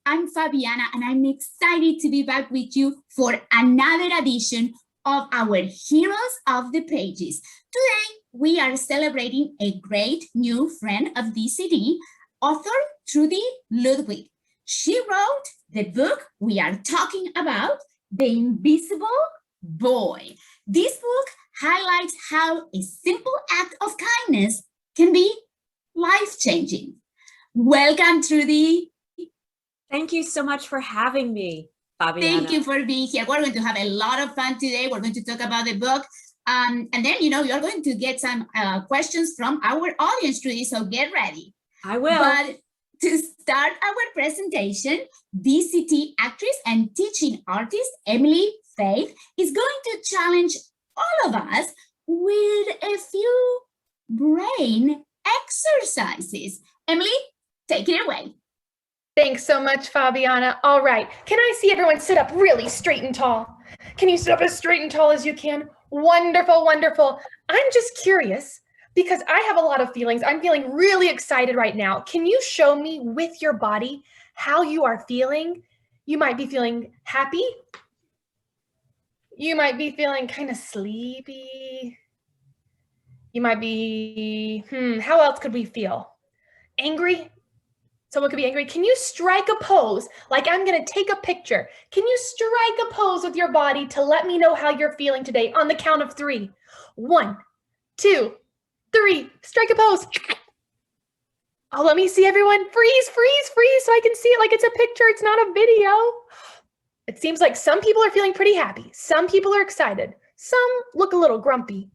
I'm Fabiana, and I'm excited to be back with you for another edition of our Heroes of the Pages. Today, we are celebrating a great new friend of DCT, author Trudy Ludwig. She wrote the book we are talking about, The Invisible Boy. This book highlights how a simple act of kindness can be life-changing. Welcome, Trudy. Thank you so much for having me, Fabiana. Thank you for being here. We're going to have a lot of fun today. We're going to talk about the book. And then, you're going to get some questions from our audience, Trudy, so get ready. I will. But to start our presentation, DCT actress and teaching artist Emily Faith is going to challenge all of us with a few brain exercises. Emily, take it away. Thanks so much, Fabiana. All right, can I see everyone sit up really straight and tall? Can you sit up as straight and tall as you can? Wonderful, wonderful. I'm just curious because I have a lot of feelings. I'm feeling really excited right now. Can you show me with your body how you are feeling? You might be feeling happy. You might be feeling kind of sleepy. You might be, how else could we feel? Angry? Someone could be angry. Can you strike a pose? Like I'm going to take a picture. Can you strike a pose with your body to let me know how you're feeling today on the count of 3? 1, 2, 3. Strike a pose. Oh, let me see everyone. Freeze, freeze, freeze so I can see it like it's a picture. It's not a video. It seems like some people are feeling pretty happy. Some people are excited. Some look a little grumpy.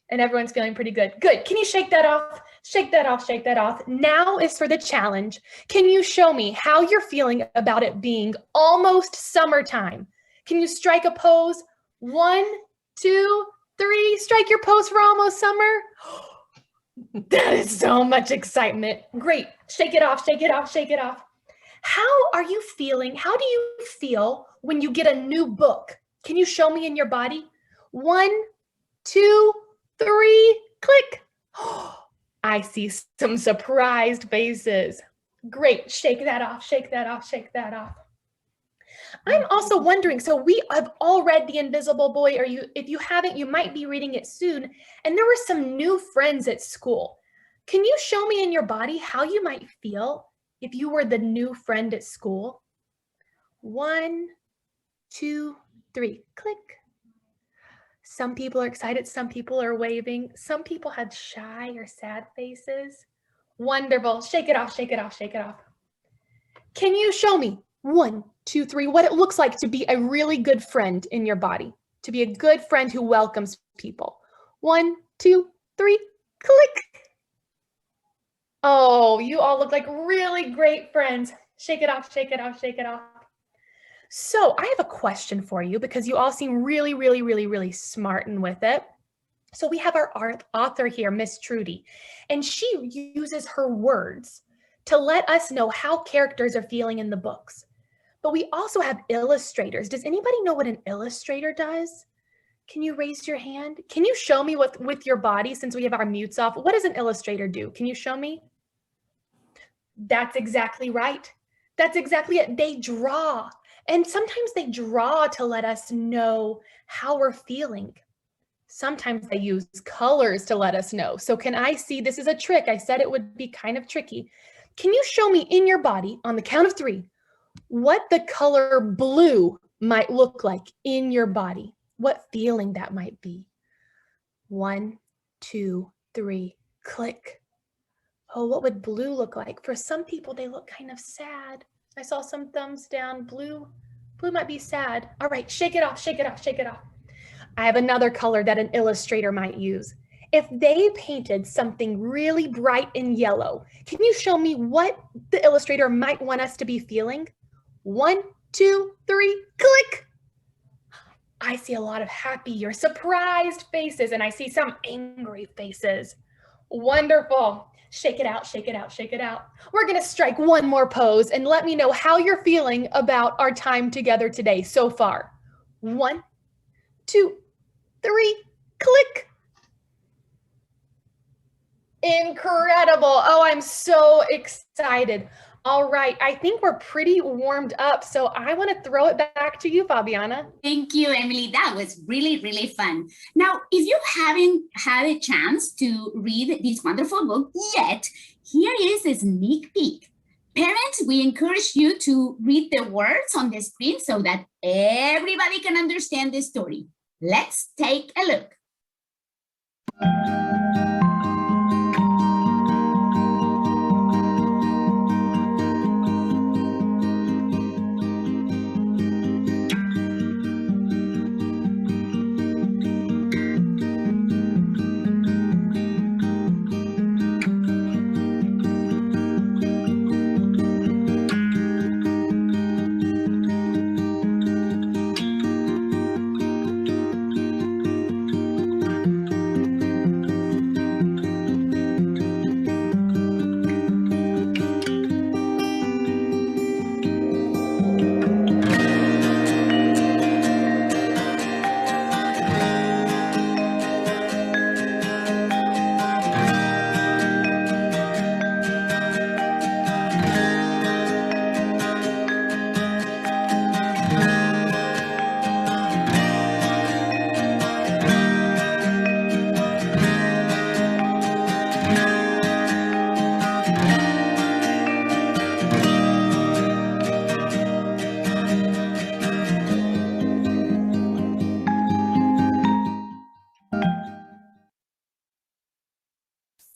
And everyone's feeling pretty good. Good. Can you shake that off? Shake that off, shake that off. Now is for the challenge. Can you show me how you're feeling about it being almost summertime? Can you strike a pose? 1, 2, 3. Strike your pose for almost summer. That is so much excitement. Great. Shake it off, shake it off, shake it off. How are you feeling? How do you feel when you get a new book? Can you show me in your body? 1, 2, 3, click. I see some surprised faces. Great, shake that off, shake that off, shake that off. I'm also wondering, so we have all read The Invisible Boy, or if you haven't, you might be reading it soon, and there were some new friends at school. Can you show me in your body how you might feel if you were the new friend at school? 1, 2, 3, click. Some people are excited, some people are waving, some people had shy or sad faces. Wonderful. Shake it off, shake it off, shake it off. Can you show me 1, 2, 3 what it looks like to be a really good friend in your body, to be a good friend who welcomes people? 1, 2, 3, click. Oh, you all look like really great friends. Shake it off, shake it off, shake it off. So I have a question for you because you all seem really, really, really, really smart and with it. So we have our author here, Miss Trudy, and she uses her words to let us know how characters are feeling in the books. But we also have illustrators. Does anybody know what an illustrator does? Can you raise your hand? Can you show me with your body, since we have our mutes off, what does an illustrator do? Can you show me? That's exactly right. That's exactly it. They draw. And sometimes they draw to let us know how we're feeling. Sometimes they use colors to let us know. So can I see, this is a trick. I said it would be kind of tricky. Can you show me in your body on the count of 3, what the color blue might look like in your body? What feeling that might be? 1, 2, 3, click. Oh, what would blue look like? For some people, they look kind of sad. I saw some thumbs down. Blue might be sad. All right, shake it off, shake it off, shake it off. I have another color that an illustrator might use. If they painted something really bright in yellow, can you show me what the illustrator might want us to be feeling? 1, 2, 3, click. I see a lot of happy or surprised faces, and I see some angry faces. Wonderful. Shake it out, shake it out, shake it out. We're going to strike one more pose and let me know how you're feeling about our time together today so far. 1, 2, 3, click. Incredible. Oh, I'm so excited. All right, I think we're pretty warmed up, so I want to throw it back to you, Fabiana. Thank you, Emily. That was really, really fun. Now, if you haven't had a chance to read this wonderful book yet, here is a sneak peek. Parents, we encourage you to read the words on the screen so that everybody can understand the story. Let's take a look.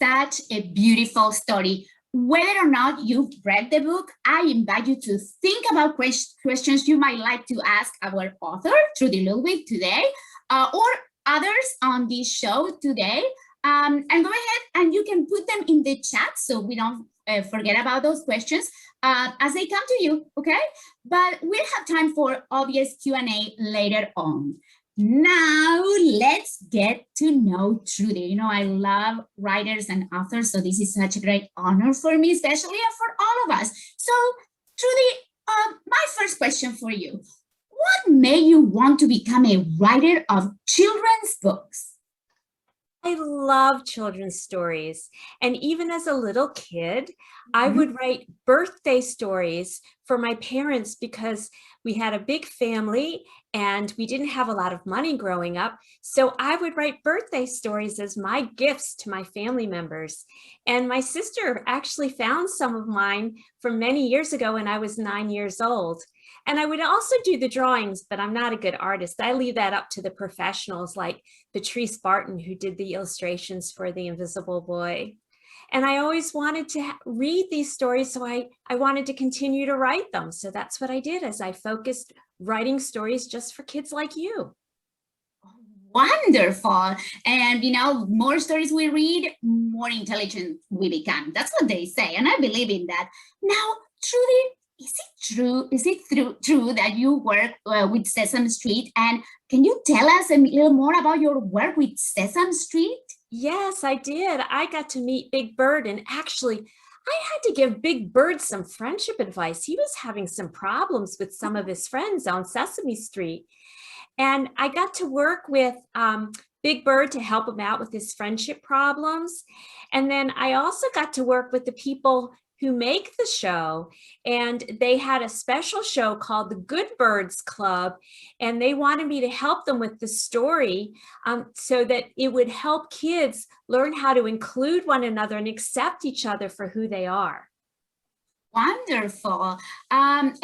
Such a beautiful story. Whether or not you've read the book, I invite you to think about questions you might like to ask our author, Trudy Ludwig, today, or others on this show today. And go ahead and you can put them in the chat so we don't forget about those questions as they come to you, okay? But we'll have time for obvious Q&A later on. Now, let's get to know Trudy. You know, I love writers and authors, so this is such a great honor for me, especially and for all of us. So, Trudy, my first question for you. What made you want to become a writer of children's books? I love children's stories. And even as a little kid, I would write birthday stories for my parents because we had a big family and we didn't have a lot of money growing up. So I would write birthday stories as my gifts to my family members. And my sister actually found some of mine from many years ago when I was 9 years old. And I would also do the drawings, but I'm not a good artist. I leave that up to the professionals like Patrice Barton, who did the illustrations for The Invisible Boy. And I always wanted to read these stories, so I wanted to continue to write them. So that's what I did as I focused writing stories just for kids like you. Wonderful. And, you know, more stories we read, more intelligent we become. That's what they say, and I believe in that. Now, Trudy, is it true that you work with Sesame Street? And can you tell us a little more about your work with Sesame Street? Yes, I did. I got to meet Big Bird, and actually, I had to give Big Bird some friendship advice. He was having some problems with some of his friends on Sesame Street. And I got to work with Big Bird to help him out with his friendship problems. And then I also got to work with the people who make the show, and they had a special show called the Good Birds Club, and they wanted me to help them with the story so that it would help kids learn how to include one another and accept each other for who they are. Wonderful. And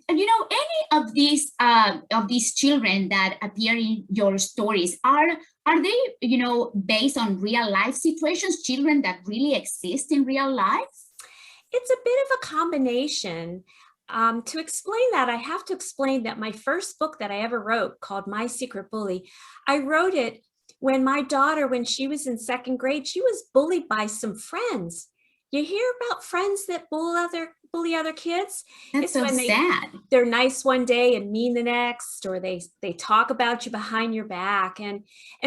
you know, any of these children that appear in your stories, are they, you know, based on real life situations, children that really exist in real life? It's a bit of a combination. To explain that, I have to explain that my first book that I ever wrote, called My Secret Bully, I wrote it when my daughter, when she was in second grade, she was bullied by some friends. You hear about friends that bully other kids? That's so sad. They're nice one day and mean the next, or they talk about you behind your back. And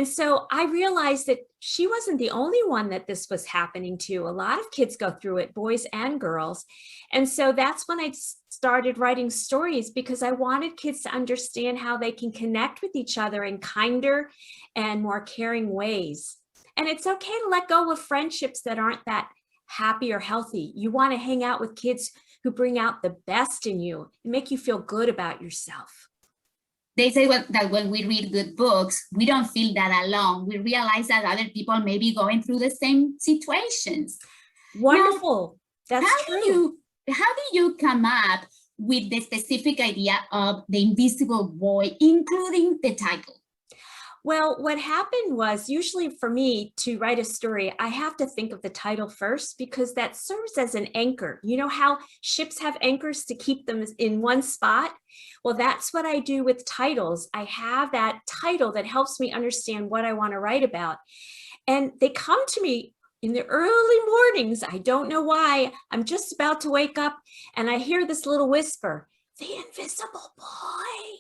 so I realized that she wasn't the only one that this was happening to. A lot of kids go through it, boys and girls. And so that's when I started writing stories, because I wanted kids to understand how they can connect with each other in kinder and more caring ways. And it's okay to let go of friendships that aren't that happy or healthy. You want to hang out with kids who bring out the best in you and make you feel good about yourself. They say that when we read good books, we don't feel that alone. We realize that other people may be going through the same situations. Wonderful. Now, That's true. How do you come up with the specific idea of the Invisible Boy, including the title? Well, what happened was, usually for me to write a story, I have to think of the title first because that serves as an anchor. You know how ships have anchors to keep them in one spot? Well, that's what I do with titles. I have that title that helps me understand what I want to write about. And they come to me in the early mornings. I don't know why. I'm just about to wake up and I hear this little whisper, the Invisible Boy.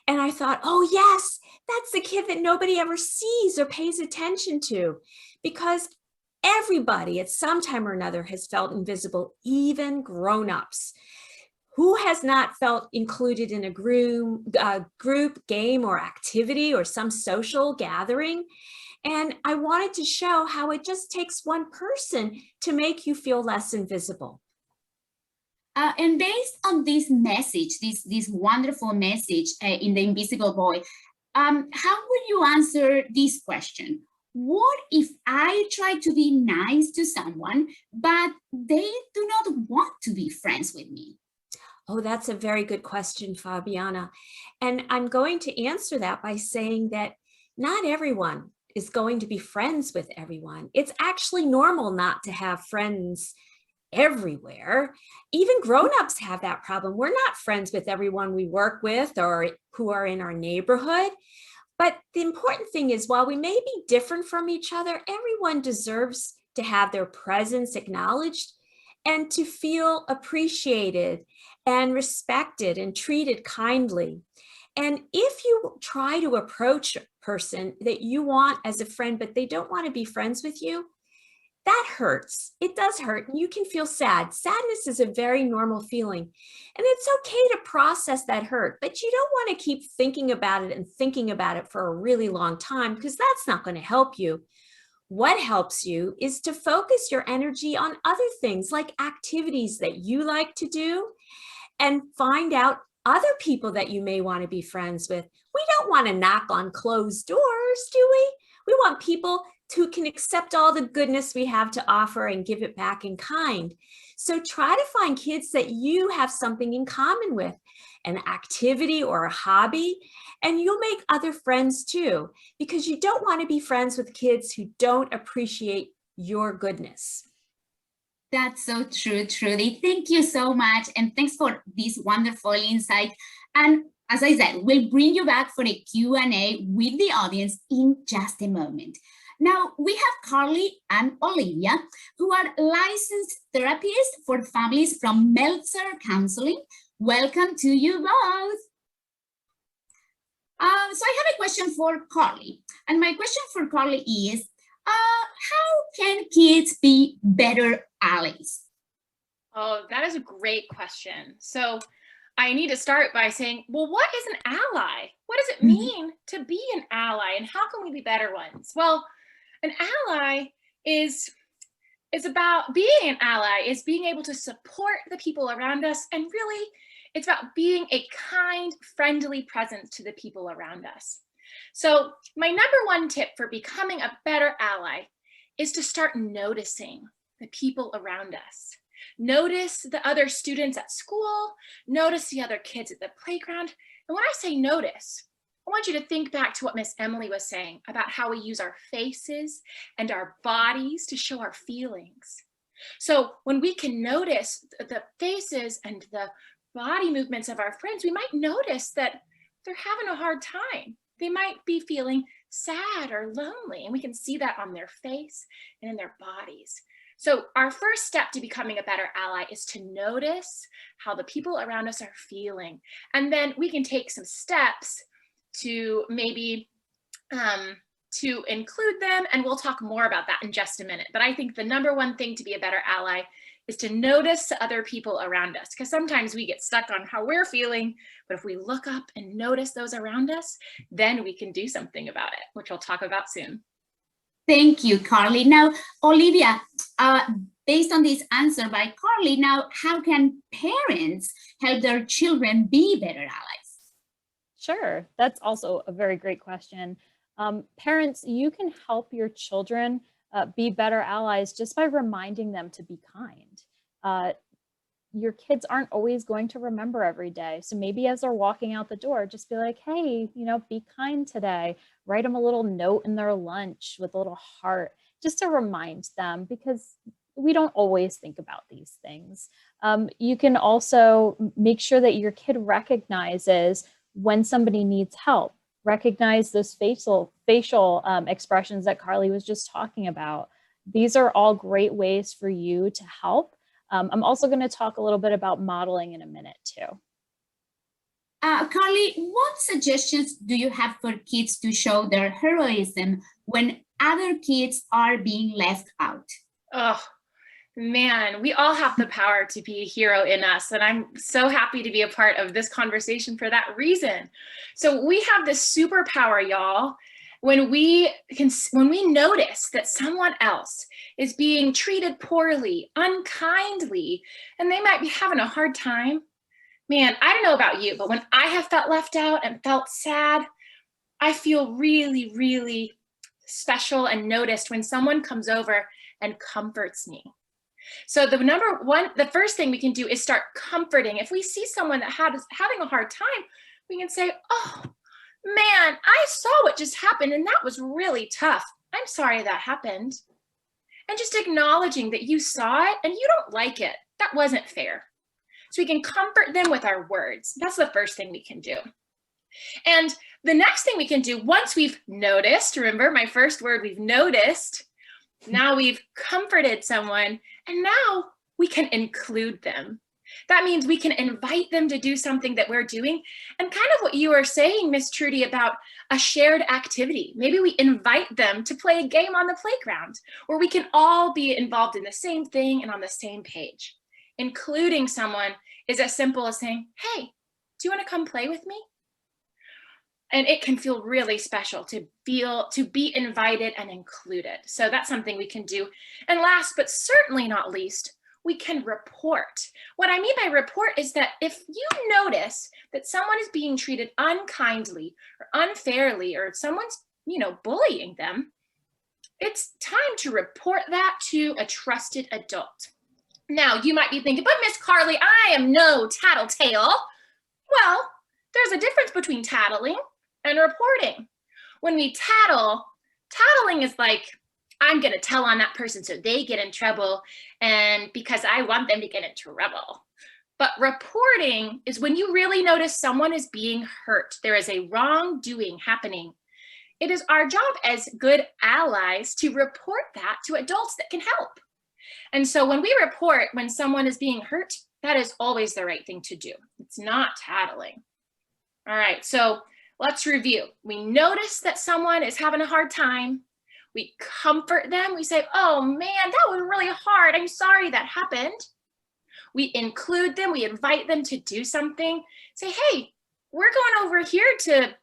And I thought, oh yes, that's the kid that nobody ever sees or pays attention to, because everybody at some time or another has felt invisible, even grown-ups. Who has not felt included in a group, game, or activity, or some social gathering? And I wanted to show how it just takes one person to make you feel less invisible. And based on this message, this wonderful message in The Invisible Boy, how would you answer this question? What if I try to be nice to someone, but they do not want to be friends with me? Oh, that's a very good question, Fabiana. And I'm going to answer that by saying that not everyone is going to be friends with everyone. It's actually normal not to have friends everywhere. Even grown-ups have that problem. We're not friends with everyone we work with or who are in our neighborhood. But the important thing is, while we may be different from each other, everyone deserves to have their presence acknowledged and to feel appreciated and respected and treated kindly. And if you try to approach a person that you want as a friend, but they don't want to be friends with you, that hurts. It does hurt, and you can feel sad. Sadness is a very normal feeling, and it's okay to process that hurt, but you don't want to keep thinking about it and thinking about it for a really long time, because that's not going to help you. What helps you is to focus your energy on other things, like activities that you like to do, and find out other people that you may want to be friends with. We don't want to knock on closed doors, do we? We want people who can accept all the goodness we have to offer and give it back in kind. So try to find kids that you have something in common with, an activity or a hobby, and you'll make other friends too, because you don't want to be friends with kids who don't appreciate your goodness. That's so true, Trudy. Thank you so much. And thanks for this wonderful insight. And as I said, we'll bring you back for a Q&A with the audience in just a moment. Now, we have Carly and Olivia, who are licensed therapists for families from Meltzer Counseling. Welcome to you both. So I have a question for Carly. And my question for Carly is, how can kids be better allies? Oh, that is a great question. So I need to start by saying, well, what is an ally? What does it mean to be an ally, and how can we be better ones? Well, an ally is about being an ally, is being able to support the people around us, and really it's about being a kind, friendly presence to the people around us. So my number one tip for becoming a better ally is to start noticing the people around us. Notice the other students at school, notice the other kids at the playground. And when I say notice, I want you to think back to what Miss Emily was saying about how we use our faces and our bodies to show our feelings. So when we can notice the faces and the body movements of our friends, we might notice that they're having a hard time. They might be feeling sad or lonely, and we can see that on their face and in their bodies. So our first step to becoming a better ally is to notice how the people around us are feeling. And then we can take some steps to maybe to include them, and we'll talk more about that in just a minute. But I think the number one thing to be a better ally is to notice other people around us, because sometimes we get stuck on how we're feeling, but if we look up and notice those around us, then we can do something about it, which we'll talk about soon. Thank you, Carly. Now, Olivia, the based on this answer by Carly, now how can parents help their children be better allies? Sure, that's also a very great question. Parents, you can help your children be better allies just by reminding them to be kind. Your kids aren't always going to remember every day. So maybe as they're walking out the door, just be like, hey, be kind today. Write them a little note in their lunch with a little heart, just to remind them, because we don't always think about these things. You can also make sure that your kid recognizes when somebody needs help. Recognize those facial expressions that Carly was just talking about. These are all great ways for you to help. I'm also going to talk a little bit about modeling in a minute too. Carly, what suggestions do you have for kids to show their heroism when other kids are being left out? Oh, man, we all have the power to be a hero in us. And I'm so happy to be a part of this conversation for that reason. So we have this superpower, y'all. When we notice that someone else is being treated poorly, unkindly, and they might be having a hard time, man, I don't know about you, but when I have felt left out and felt sad, I feel really, really special and noticed when someone comes over and comforts me. So the first thing we can do is start comforting. If we see someone that having a hard time, we can say, oh, man, I saw what just happened and that was really tough. I'm sorry that happened. And just acknowledging that you saw it and you don't like it. That wasn't fair. So we can comfort them with our words. That's the first thing we can do. And the next thing we can do, once we've noticed, remember my first word, we've noticed, now we've comforted someone, and now we can include them. That means we can invite them to do something that we're doing. And kind of what you were saying, Miss Trudy, about a shared activity. Maybe we invite them to play a game on the playground where we can all be involved in the same thing and on the same page. Including someone is as simple as saying, hey, do you want to come play with me? And it can feel really special to be invited and included. So that's something we can do. And last, but certainly not least, we can report. What I mean by report is that if you notice that someone is being treated unkindly or unfairly, or someone's, bullying them, it's time to report that to a trusted adult. Now, you might be thinking, but Miss Carly, I am no tattletale. Well, there's a difference between tattling and reporting. When we tattling is like, I'm going to tell on that person so they get in trouble, and because I want them to get in trouble. But reporting is when you really notice someone is being hurt. There is a wrongdoing happening. It is our job as good allies to report that to adults that can help. And so when we report when someone is being hurt, that is always the right thing to do. It's not tattling. All right, so let's review. We notice that someone is having a hard time. We comfort them. We say, oh man, that was really hard. I'm sorry that happened. We include them. We invite them to do something. Say, hey, we're going over here to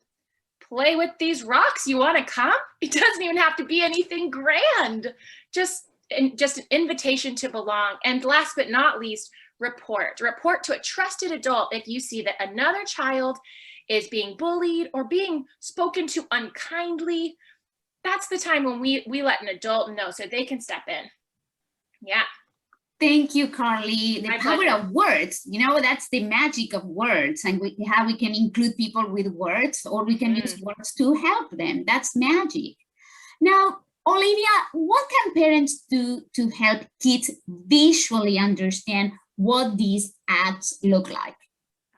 play with these rocks. You want to come? It doesn't even have to be anything grand. Just an invitation to belong. And last but not least, report. Report to a trusted adult if you see that another child is being bullied or being spoken to unkindly. That's the time when we let an adult know so they can step in. Yeah. Thank you, Carly. The power of words, that's the magic of words, and how we can include people with words, or we can use words to help them. That's magic. Now, Olivia, what can parents do to help kids visually understand what these ads look like?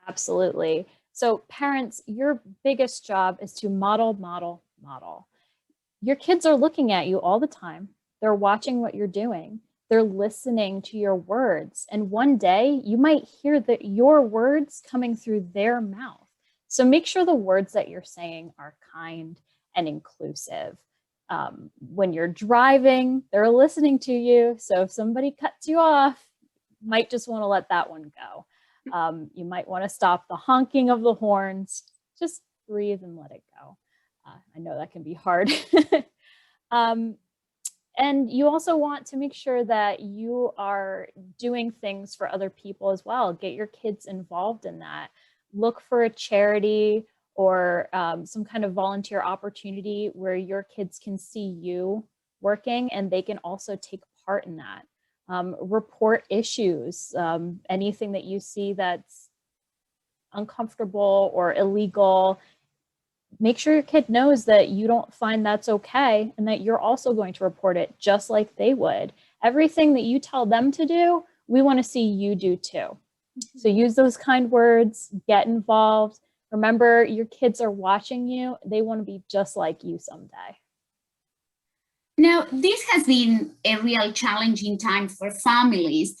Absolutely. So parents, your biggest job is to model, model, model. Your kids are looking at you all the time. They're watching what you're doing. They're listening to your words. And one day you might hear your words coming through their mouth. So make sure the words that you're saying are kind and inclusive. When you're driving, they're listening to you. So if somebody cuts you off, you might just want to let that one go. You might want to stop the honking of the horns. Just breathe and let it go. I know that can be hard. And you also want to make sure that you are doing things for other people as well. Get your kids involved in that. Look for a charity or some kind of volunteer opportunity where your kids can see you working and they can also take part in that. Report issues, anything that you see that's uncomfortable or illegal. Make sure your kid knows that you don't find that's okay and that you're also going to report it just like they would. Everything that you tell them to do, we want to see you do too. So use those kind words, get involved. Remember, your kids are watching you. They want to be just like you someday. Now, this has been a real challenging time for families.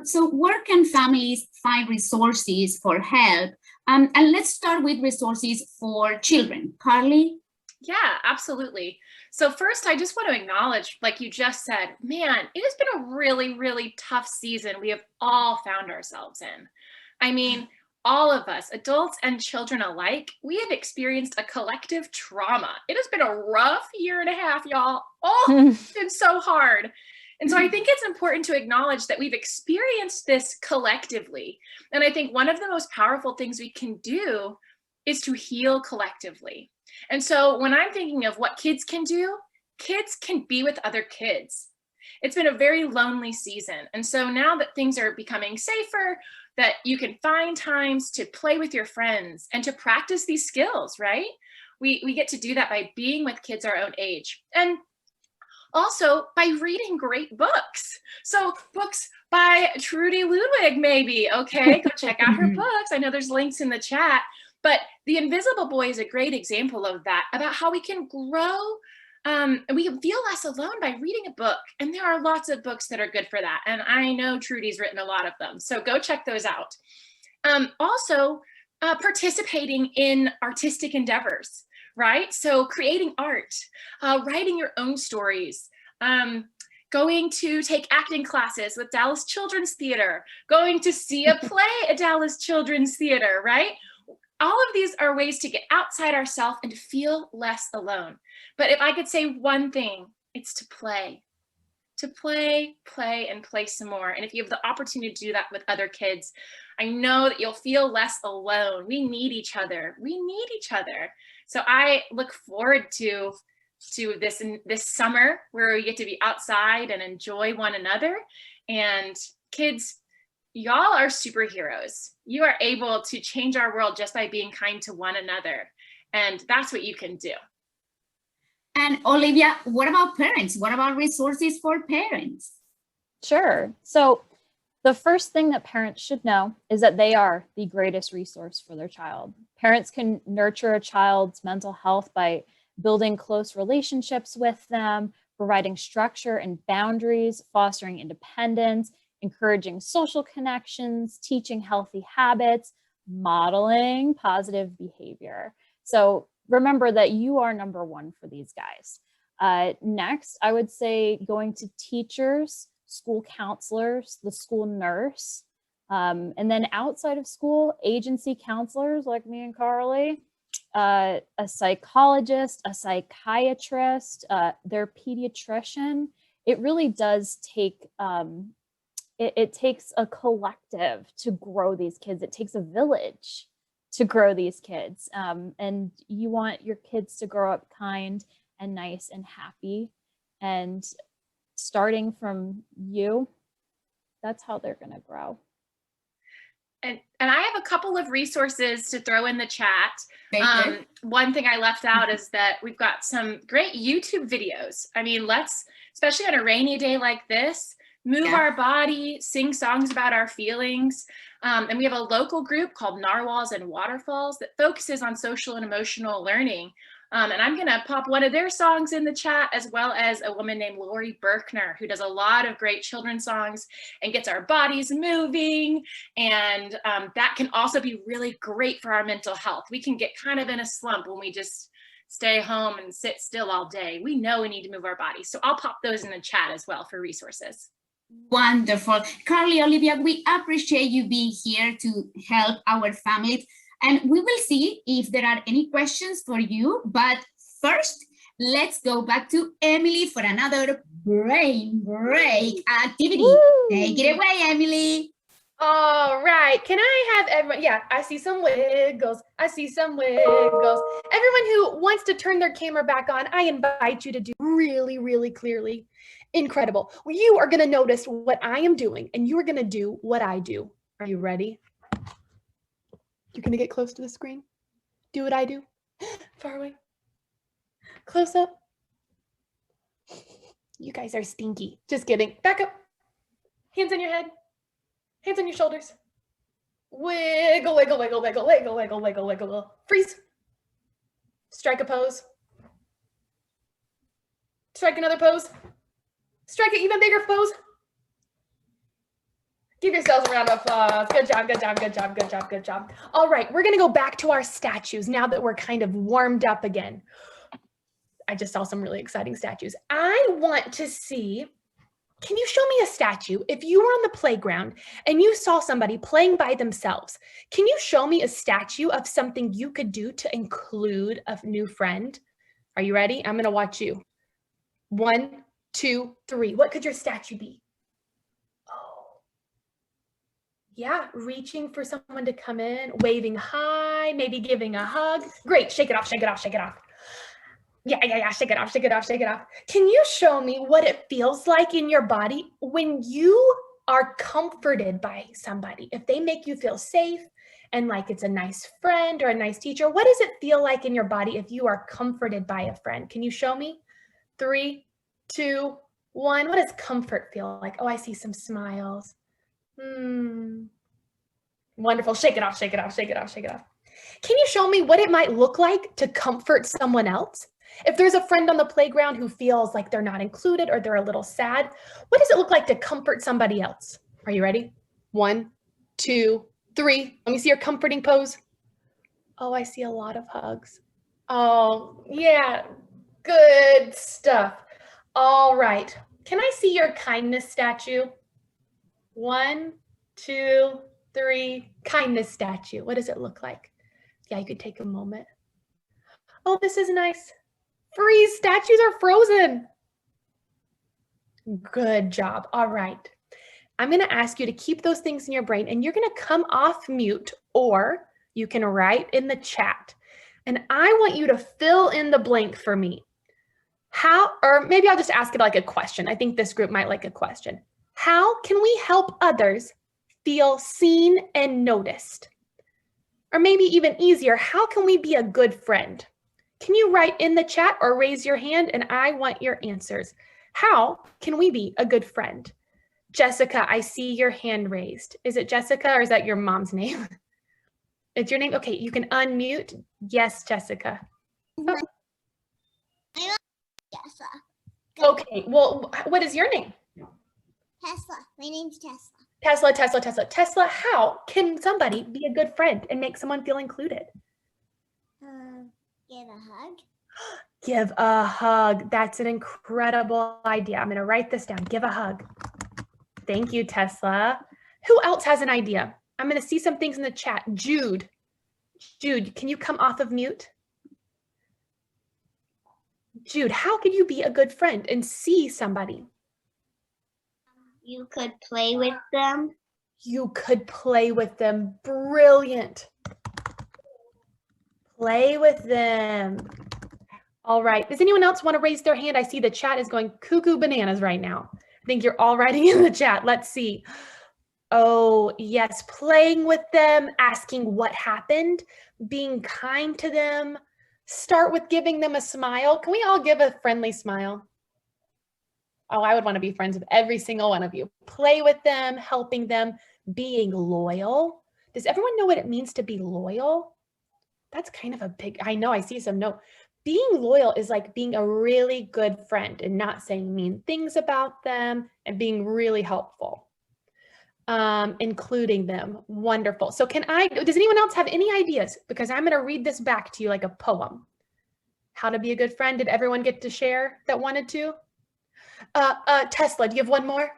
So where can families find resources for help? And let's start with resources for children. Carly? Yeah, absolutely. So first, I just want to acknowledge, like you just said, man, it has been a really, really tough season we have all found ourselves in. I mean, all of us, adults and children alike, we have experienced a collective trauma. It has been a rough year and a half, y'all. Oh, it's been so hard. And so I think it's important to acknowledge that we've experienced this collectively. And I think one of the most powerful things we can do is to heal collectively. And so when I'm thinking of what kids can do, kids can be with other kids. It's been a very lonely season. And so now that things are becoming safer, that you can find times to play with your friends and to practice these skills, right? We get to do that by being with kids our own age. And also by reading great books. So books by Trudy Ludwig, maybe, okay? Go check out her books. I know there's links in the chat, but The Invisible Boy is a great example of that, about how we can grow and we can feel less alone by reading a book. And there are lots of books that are good for that. And I know Trudy's written a lot of them. So go check those out. Also, participating in artistic endeavors, right? So creating art, writing your own stories, going to take acting classes with Dallas Children's Theater, going to see a play at Dallas Children's Theater, right? All of these are ways to get outside ourselves and to feel less alone. But if I could say one thing, it's to play. To play, and play some more. And if you have the opportunity to do that with other kids, I know that you'll feel less alone. We need each other. We need each other. So I look forward to this summer where we get to be outside and enjoy one another. And kids, y'all are superheroes. You are able to change our world just by being kind to one another. And that's what you can do. And Olivia, what about parents? What about resources for parents? Sure. So the first thing that parents should know is that they are the greatest resource for their child. Parents can nurture a child's mental health by building close relationships with them, providing structure and boundaries, fostering independence, encouraging social connections, teaching healthy habits, modeling positive behavior. So remember that you are number one for these guys. Next, I would say going to teachers, school counselors, the school nurse, and then outside of school, agency counselors like me and Carly, a psychologist, a psychiatrist, their pediatrician. It really does take, it takes a collective to grow these kids. It takes a village to grow these kids. And you want your kids to grow up kind and nice and happy. And starting from you, that's how they're going to grow. And I have a couple of resources to throw in the chat. One thing I left out is that we've got some great YouTube videos. I mean, let's, especially on a rainy day like this, move our body, sing songs about our feelings. And we have a local group called Narwhals and Waterfalls that focuses on social and emotional learning. And I'm going to pop one of their songs in the chat, as well as a woman named Lori Berkner, who does a lot of great children's songs and gets our bodies moving. And that can also be really great for our mental health. We can get kind of in a slump when we just stay home and sit still all day. We know we need to move our bodies. So I'll pop those in the chat as well for resources. Wonderful. Carly, Olivia, we appreciate you being here to help our families. And we will see if there are any questions for you. But first, let's go back to Emily for another brain break activity. Woo! Take it away, Emily. All right, can I have everyone? Yeah, I see some wiggles. I see some wiggles. Everyone who wants to turn their camera back on, I invite you to do really, really clearly. Incredible. You are going to notice what I am doing, and you are going to do what I do. Are you ready? You're going to get close to the screen. Do what I do. Far away. Close up. You guys are stinky. Just kidding. Back up. Hands on your head. Hands on your shoulders. Wiggle, wiggle, wiggle, wiggle, wiggle, wiggle, wiggle, wiggle. Freeze. Strike a pose. Strike another pose. Strike an even bigger pose. Give yourselves a round of applause. Good job, good job, good job, good job, good job. All right, we're gonna go back to our statues now that we're kind of warmed up again. I just saw some really exciting statues. I want to see, can you show me a statue? If you were on the playground and you saw somebody playing by themselves, can you show me a statue of something you could do to include a new friend? Are you ready? I'm gonna watch you. 1, 2, 3. What could your statue be? Oh, yeah, reaching for someone to come in, waving hi, maybe giving a hug. Great, shake it off, shake it off, shake it off. Yeah, shake it off, shake it off, shake it off. Can you show me what it feels like in your body when you are comforted by somebody? If they make you feel safe and like it's a nice friend or a nice teacher, what does it feel like in your body if you are comforted by a friend? Can you show me? 3, 2, 1. What does comfort feel like? Oh, I see some smiles. Wonderful. Shake it off, shake it off, shake it off, shake it off. Can you show me what it might look like to comfort someone else? If there's a friend on the playground who feels like they're not included or they're a little sad, what does it look like to comfort somebody else? Are you ready? 1, 2, 3. Let me see your comforting pose. Oh, I see a lot of hugs. Oh, yeah. Good stuff. All right. Can I see your kindness statue? 1, 2, 3. Kindness statue. What does it look like? Yeah, you could take a moment. Oh, this is nice. Freeze. Statues are frozen. Good job. All right. I'm going to ask you to keep those things in your brain, and you're going to come off mute, or you can write in the chat. And I want you to fill in the blank for me. How, or maybe I'll just ask it like a question. I think this group might like a question. How can we help others feel seen and noticed? Or maybe even easier, how can we be a good friend? Can you write in the chat or raise your hand, and I want your answers. How can we be a good friend? Jessica, I see your hand raised. Is it Jessica or is that your mom's name? It's your name? Okay, you can unmute. Yes, Jessica. Oh. Tesla. Okay, well, what is your name? Tesla. My name's Tesla. Tesla, Tesla, Tesla. Tesla, how can somebody be a good friend and make someone feel included? Give a hug. Give a hug. That's an incredible idea. I'm going to write this down. Give a hug. Thank you, Tesla. Who else has an idea? I'm going to see some things in the chat. Jude. Jude, can you come off of mute? Jude, how could you be a good friend and see somebody? You could play with them. You could play with them. Brilliant. Play with them. All right. Does anyone else want to raise their hand? I see the chat is going cuckoo bananas right now. I think you're all writing in the chat. Let's see. Oh, yes. Playing with them, asking what happened, being kind to them. Start with giving them a smile. Can we all give a friendly smile? Oh, I would want to be friends with every single one of you. Play with them, helping them, being loyal. Does everyone know what it means to be loyal? That's kind of a big, I know I see some no. Being loyal is like being a really good friend and not saying mean things about them and being really helpful. Including them. Wonderful. So does anyone else have any ideas? Because I'm going to read this back to you like a poem. How to be a good friend. Did everyone get to share that wanted to? Tesla, do you have one more?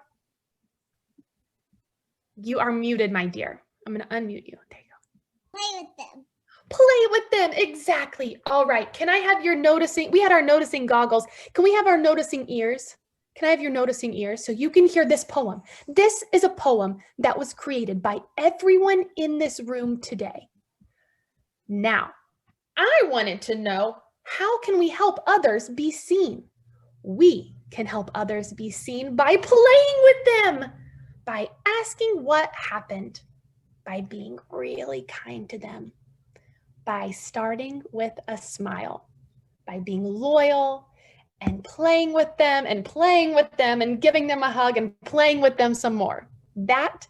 You are muted, my dear. I'm going to unmute you. There you go. Play with them. Play with them. Exactly. All right. Can I have your noticing? We had our noticing goggles. Can we have our noticing ears? Can I have your noticing ears so you can hear this poem? This is a poem that was created by everyone in this room today. Now, I wanted to know, how can we help others be seen? We can help others be seen by playing with them, by asking what happened, by being really kind to them, by starting with a smile, by being loyal and playing with them and playing with them and giving them a hug and playing with them some more. That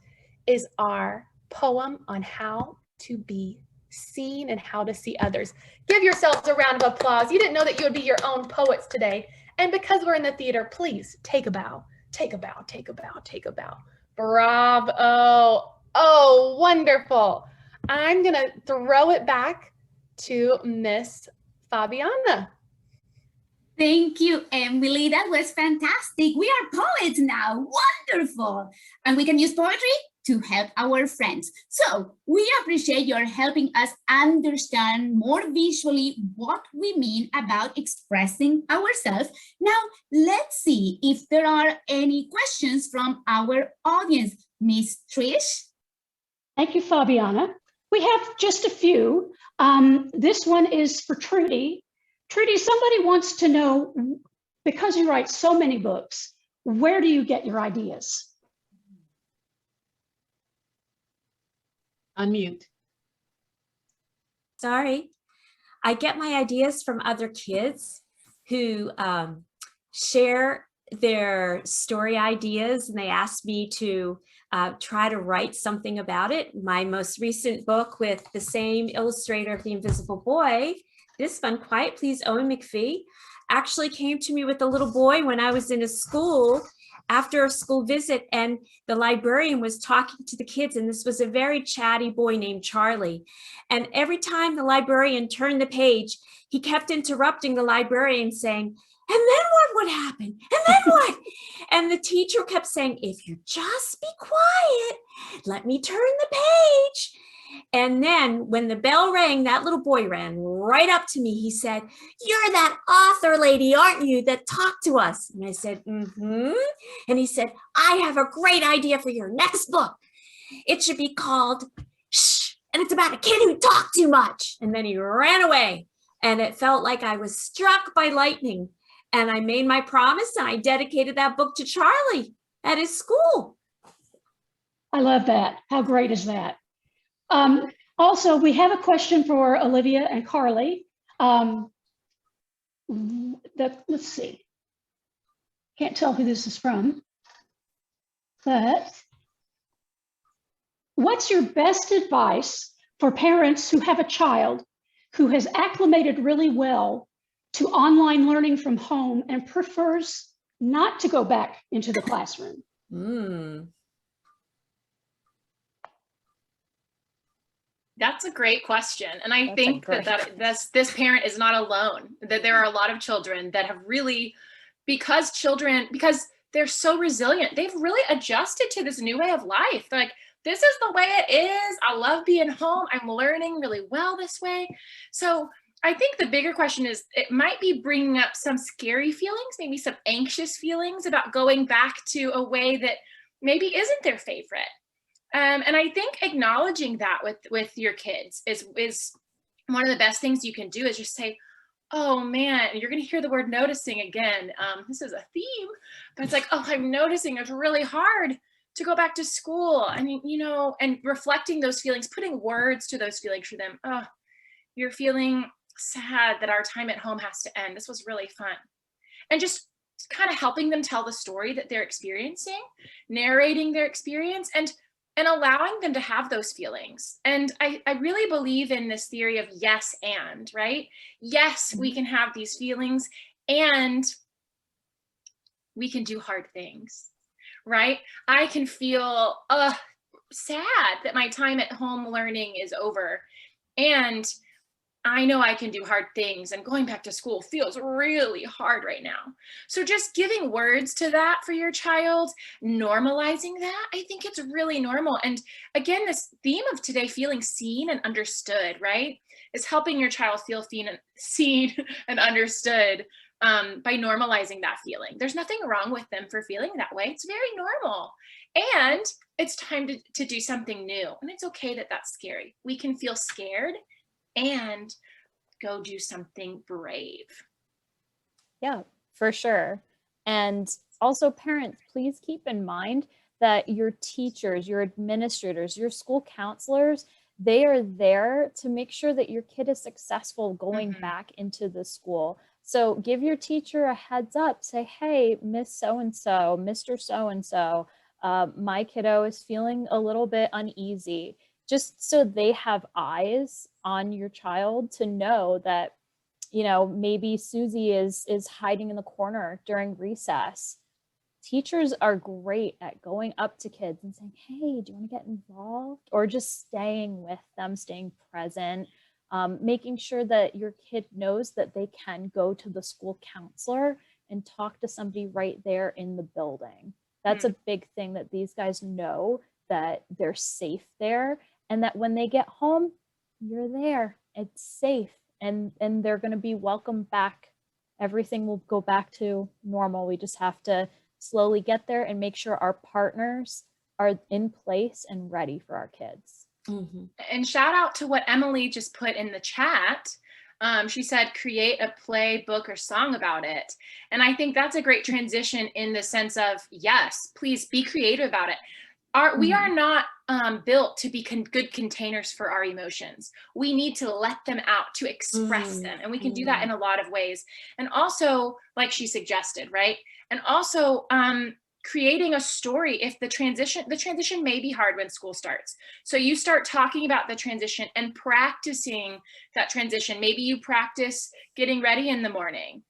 is our poem on how to be seen and how to see others. Give yourselves a round of applause. You didn't know that you would be your own poets today. And because we're in the theater, please take a bow, take a bow, take a bow, take a bow. Bravo. Oh, wonderful. I'm gonna throw it back to Miss Fabiana. Thank you, Emily. That was fantastic. We are poets now. Wonderful. And we can use poetry to help our friends. So we appreciate your helping us understand more visually what we mean about expressing ourselves. Now, let's see if there are any questions from our audience. Miss Trish? Thank you, Fabiana. We have just a few. This one is for Trudy. Trudy, somebody wants to know, because you write so many books, where do you get your ideas? Unmute. Sorry. I get my ideas from other kids who share their story ideas, and they ask me to try to write something about it. My most recent book with the same illustrator of The Invisible Boy, this one, Quiet Please, Owen McPhee, actually came to me with a little boy when I was in a school after a school visit, and the librarian was talking to the kids, and this was a very chatty boy named Charlie. And every time the librarian turned the page, he kept interrupting the librarian saying, "And then what would happen? And then what?" And the teacher kept saying, "If you just be quiet, let me turn the page." And then when the bell rang, that little boy ran right up to me. He said, "You're that author lady, aren't you, that talked to us?" And I said, "Mm-hmm." And he said, "I have a great idea for your next book. It should be called Shh, and it's about a kid who talked too much." And then he ran away. And it felt like I was struck by lightning. And I made my promise, and I dedicated that book to Charlie at his school. I love that. How great is that? Also, we have a question for Olivia and Carly. Let's see. Can't tell who this is from, but what's your best advice for parents who have a child who has acclimated really well to online learning from home and prefers not to go back into the classroom? That's a great question. And I think that this parent is not alone, that there are a lot of children that have really, because they're so resilient, they've really adjusted to this new way of life. They're like, this is the way it is. I love being home. I'm learning really well this way. So I think the bigger question is, it might be bringing up some scary feelings, maybe some anxious feelings about going back to a way that maybe isn't their favorite. And I think acknowledging that with your kids is one of the best things you can do, is just say, "Oh man," and you're going to hear the word noticing again. This is a theme, but it's like, "Oh, I'm noticing it's really hard to go back to school." And, and reflecting those feelings, putting words to those feelings for them. "Oh, you're feeling sad that our time at home has to end. This was really fun." And just kind of helping them tell the story that they're experiencing, narrating their experience, and allowing them to have those feelings. And I really believe in this theory of yes and, right? Yes, we can have these feelings, and we can do hard things, right? I can feel sad that my time at home learning is over, and I know I can do hard things, and going back to school feels really hard right now. So just giving words to that for your child, normalizing that, I think it's really normal. And again, this theme of today, feeling seen and understood, right, is helping your child feel seen and understood by normalizing that feeling. There's nothing wrong with them for feeling that way. It's very normal. And it's time to do something new. And it's okay that that's scary. We can feel scared and go do something brave. Yeah, for sure. And also parents, please keep in mind that your teachers, your administrators, your school counselors, they are there to make sure that your kid is successful going back into the school. So give your teacher a heads up, say, hey, Miss So-and-so, Mr. So-and-so, my kiddo is feeling a little bit uneasy, just so they have eyes on your child to know that, you know, maybe Susie is hiding in the corner during recess. Teachers are great at going up to kids and saying, hey, do you want to get involved? Or just staying with them, staying present, making sure that your kid knows that they can go to the school counselor and talk to somebody right there in the building. That's a big thing, that these guys know that they're safe there, and that when they get home, you're there, it's safe, and they're going to be welcome back. Everything will go back to normal. We just have to slowly get there and make sure our partners are in place and ready for our kids. And shout out to what Emily just put in the chat. She said, create a play, book, or song about it. And I think that's a great transition in the sense of, yes, please be creative about it. We are not built to be good containers for our emotions. We need to let them out, to express them. And we can do that in a lot of ways. And also, like she suggested, right? And also creating a story. If the transition may be hard when school starts. So you start talking about the transition and practicing that transition. Maybe you practice getting ready in the morning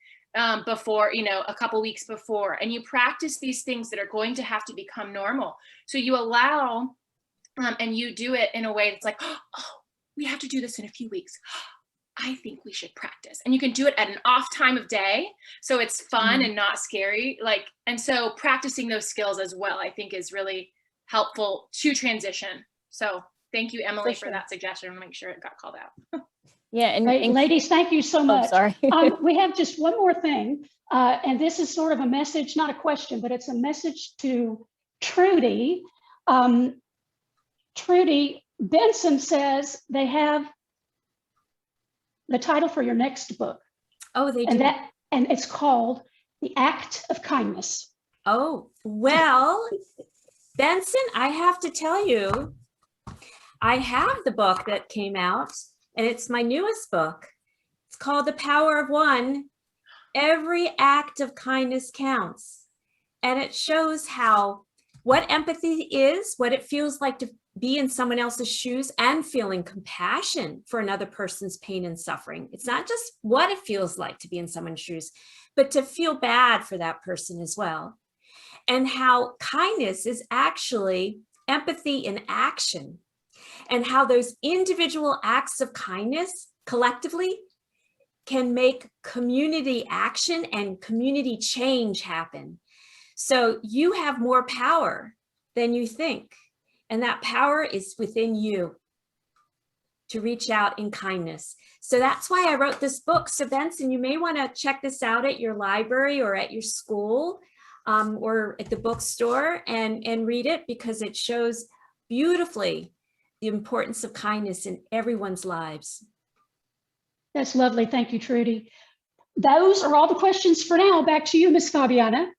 before, you know, a couple weeks before, and you practice these things that are going to have to become normal. So you allow and you do it in a way that's like, oh, we have to do this in a few weeks. I think we should practice. And you can do it at an off time of day, so it's fun and not scary. And so practicing those skills as well, I think, is really helpful to transition. So thank you, Emily, for that suggestion. I'll make sure it got called out. Yeah, and ladies, thank you so much. Sorry. We have just one more thing, and this is sort of a message, not a question, but it's a message to Trudy. Trudy, Benson says they have the title for your next book. Oh, they do. And it's called The Act of Kindness. Oh, well, Benson, I have to tell you, I have the book that came out, and it's my newest book. It's called The Power of One. Every act of kindness counts. And it shows what empathy is, what it feels like to be in someone else's shoes, and feeling compassion for another person's pain and suffering. It's not just what it feels like to be in someone's shoes, but to feel bad for that person as well. And how kindness is actually empathy in action, and how those individual acts of kindness collectively can make community action and community change happen. So you have more power than you think. And that power is within you to reach out in kindness. So that's why I wrote this book. So Benson, you may want to check this out at your library or at your school or at the bookstore and read it, because it shows beautifully the importance of kindness in everyone's lives. That's lovely. Thank you, Trudy. Those are all the questions for now. Back to you, Miss Fabiana.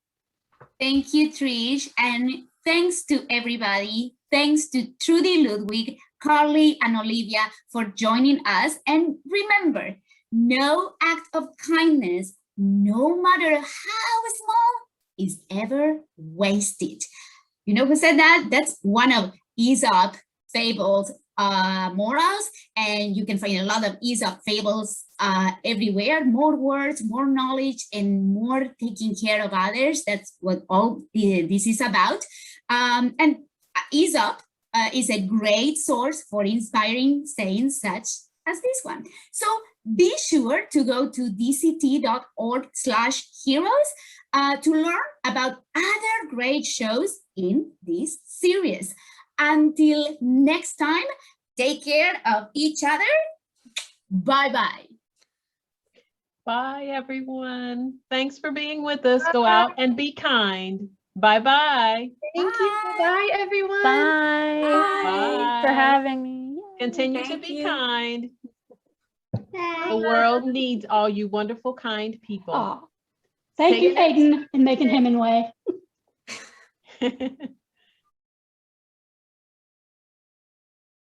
Thank you, Trish. And thanks to everybody. Thanks to Trudy Ludwig, Carly, and Olivia for joining us. And remember, no act of kindness, no matter how small, is ever wasted. You know who said that? That's one of Aesop fables morals, and you can find a lot of Aesop fables everywhere. More words, more knowledge, and more taking care of others. That's what all this is about. And Aesop is a great source for inspiring sayings such as this one. So be sure to go to dct.org/heroes to learn about other great shows in this series. Until next time, take care of each other. Bye-bye. Bye, everyone. Thanks for being with us. Go out and be kind. Bye-bye. Thank you. Bye, everyone. Bye. Bye. For having me. Yay. Continue to Thank be you. kind. The Bye. world needs all you wonderful, kind people. Oh, thank Take you, care. Aiden and Megan Hemingway.